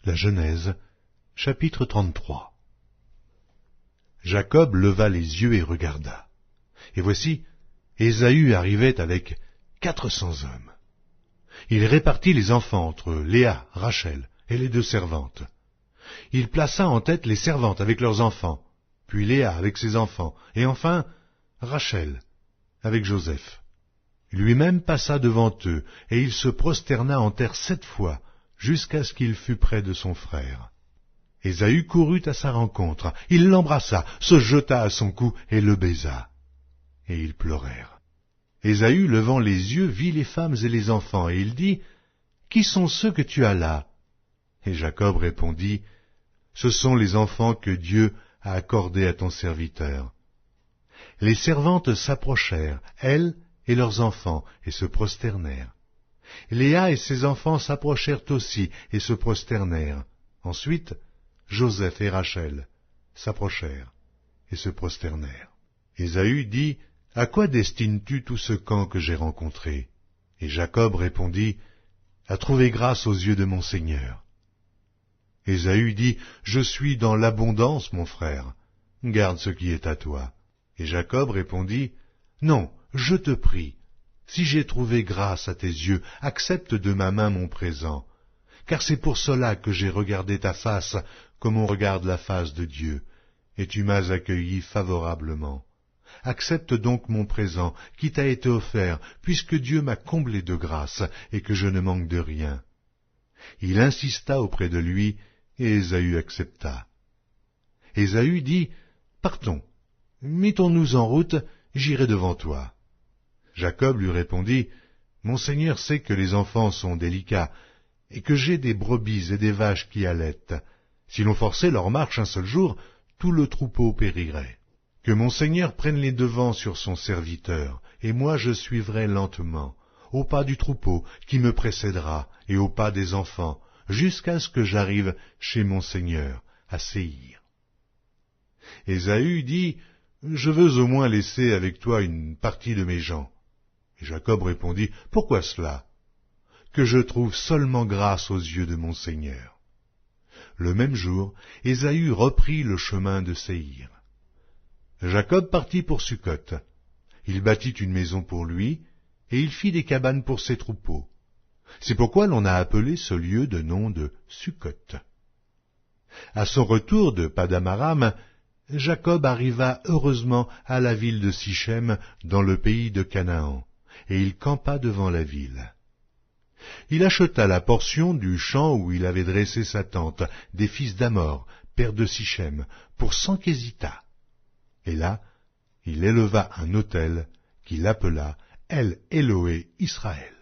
La Genèse, chapitre 33. Jacob leva les yeux et regarda. Et voici, Ésaü arrivait avec 400 hommes. Il répartit les enfants entre Léa, Rachel et les deux servantes. Il plaça en tête les servantes avec leurs enfants, puis Léa avec ses enfants, et enfin Rachel avec Joseph. Lui-même passa devant eux, et il se prosterna en terre 7 fois, jusqu'à ce qu'il fût près de son frère. Ésaü courut à sa rencontre, il l'embrassa, se jeta à son cou et le baisa. Et ils pleurèrent. Ésaü, levant les yeux, vit les femmes et les enfants, et il dit, « Qui sont ceux que tu as là ?» Et Jacob répondit, « Ce sont les enfants que Dieu a accordés à ton serviteur. » Les servantes s'approchèrent, elles et leurs enfants, et se prosternèrent. Léa et ses enfants s'approchèrent aussi et se prosternèrent. Ensuite, Joseph et Rachel s'approchèrent et se prosternèrent. Ésaü dit, « À quoi destines-tu tout ce camp que j'ai rencontré ?» Et Jacob répondit, « À trouver grâce aux yeux de mon Seigneur. » Ésaü dit, « Je suis dans l'abondance, mon frère. Garde ce qui est à toi. » Et Jacob répondit, « Non, je te prie. Si j'ai trouvé grâce à tes yeux, accepte de ma main mon présent, car c'est pour cela que j'ai regardé ta face comme on regarde la face de Dieu, et tu m'as accueilli favorablement. Accepte donc mon présent qui t'a été offert, puisque Dieu m'a comblé de grâce et que je ne manque de rien. » Il insista auprès de lui, et Ésaü accepta. Ésaü dit, « Partons, mettons-nous en route, j'irai devant toi. » Jacob lui répondit, « Mon Seigneur sait que les enfants sont délicats, et que j'ai des brebis et des vaches qui allaitent. Si l'on forçait leur marche un seul jour, tout le troupeau périrait. Que mon Seigneur prenne les devants sur son serviteur, et moi je suivrai lentement, au pas du troupeau qui me précédera, et au pas des enfants, jusqu'à ce que j'arrive chez mon Seigneur, à Séhir. » Ésaü dit, « Je veux au moins laisser avec toi une partie de mes gens. » Et Jacob répondit, « Pourquoi cela ? Que je trouve seulement grâce aux yeux de mon Seigneur. » Le même jour, Ésaü reprit le chemin de Séhir. Jacob partit pour Succoth. Il bâtit une maison pour lui, et il fit des cabanes pour ses troupeaux. C'est pourquoi l'on a appelé ce lieu de nom de Succoth. À son retour de Padan-aram, Jacob arriva heureusement à la ville de Sichem, dans le pays de Canaan, et il campa devant la ville. Il acheta la portion du champ où il avait dressé sa tente, des fils d'Amor, père de Sichem, pour 100 késitas. Et là, il éleva un autel qu'il appela El Éloé Israël.